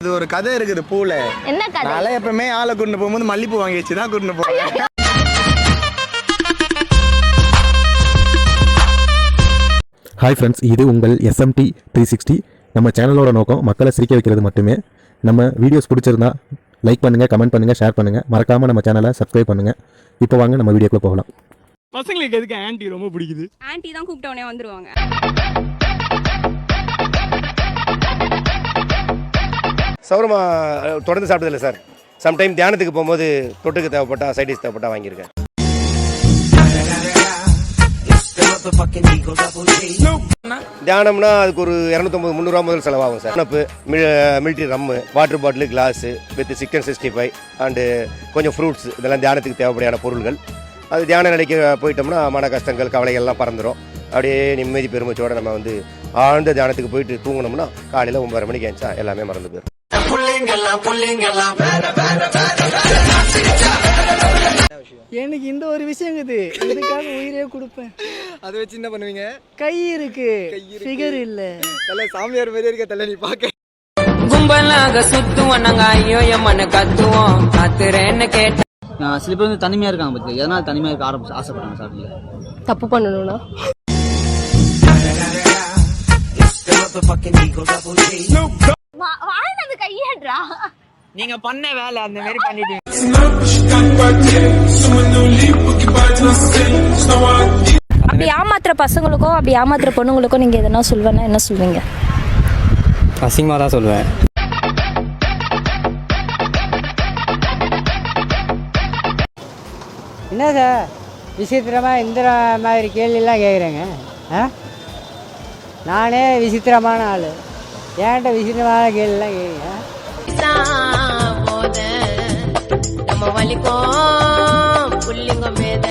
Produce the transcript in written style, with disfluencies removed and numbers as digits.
இது ஒரு கதை இருக்குது பூல. என்ன கதை? நாளை எப்பவுமே ஆளை கூட்டு போகும்போது மல்லிப்பூ வாங்கி வச்சு தான் கூட்டு போவேன். ஹாய் ஃப்ரெண்ட்ஸ், இது உங்கள் SMT 360. நம்ம சேனலோட நோக்கம் மக்களை சிரிக்க வைக்கிறது மட்டுமே. நம்ம வீடியோஸ் பிடிச்சிருந்தா லைக் பண்ணுங்கள், கமெண்ட் பண்ணுங்கள், ஷேர் பண்ணுங்கள். மறக்காமல் நம்ம சேனலை சப்ஸ்கிரைப் பண்ணுங்கள். இப்போ வாங்க நம்ம வீடியோக்குள்ளே போகலாம். பசங்களுக்கு எதுக்கு ஆன்ட்டி ரொம்ப பிடிக்குது? ஆன்ட்டி தான் கூப்பிட்டவனே வந்துருவாங்க. சௌரமா தொடர்ந்து சாப்பிட்டதில்லை சார். சம்டைம் தியானத்துக்கு போகும்போது தொட்டுக்கு தேவைப்பட்டா சைடிஷ் தேவைப்பட்டா வாங்கியிருக்கேன். தியானம்னா அதுக்கு ஒரு 250-300 ரூபா முதல் செலவாகும் sir. Military rum, water bottle, class with chicken 65 and கொஞ்சம் ஃப்ரூட்ஸ், இதெல்லாம் தியானத்துக்கு தேவைப்படையான பொருள்கள். அது தியான நிலைக்கு போயிட்டோம்னா மன கஷ்டங்கள் கவலைகள்லாம் பறந்துடும். அப்படியே நிம்மதி பெருமிச்சோட நம்ம வந்து ஆழ்ந்த தியானத்துக்கு போயிட்டு தூங்கினோம்னா காலையில் 9:30 மணிக்கு எழுந்தா எல்லாமே மறந்து போயிடும். எனக்கு இந்த ஒரு விஷயம் இருக்குது, இதுக்காக உயிரே கொடுப்பேன். அதை வச்சு என்ன பண்ணுவீங்க? கை இருக்கு, ஃபிகர் இல்ல. தலை சாமியார் மாதிரி இருக்க தலை, நீ பாக்க கும்பலாக சுத்துவோம் நாங்க, ஐயோ எம்மன்னு கத்துவோம், காத்துறேன்னு கேட்ட. சில பேர் வந்து தனிமையா இருக்காங்க பத்தி, எதனால தனிமையா இருக்க ஆசைப்படுறாங்க சார்? தப்பு பண்ணணும்னா வாழ்ந்தது கையேடுறா. நீங்க பண்ண வேலை அந்த மாதிரி பண்ணிட்டு அப்படி ஏமாத்துற பசங்களுக்கோ அப்படி ஏமாத்துற பொண்ணுங்களுக்கோ நீங்க எதனா சொல்வேன்னா என்ன சொல்வீங்க? அசிங்கமா தான் சொல்லுவேன். என்ன சார் விசித்திரமா இந்த மாதிரி கேள்வியெல்லாம் கேட்குறேங்க? நானே விசித்திரமான ஆள், ஏன்ட்ட விசித்திரமான கேள்வியெல்லாம் கேட்குறேன். நம்ம வலிக்கும் புள்ளிங்க மேத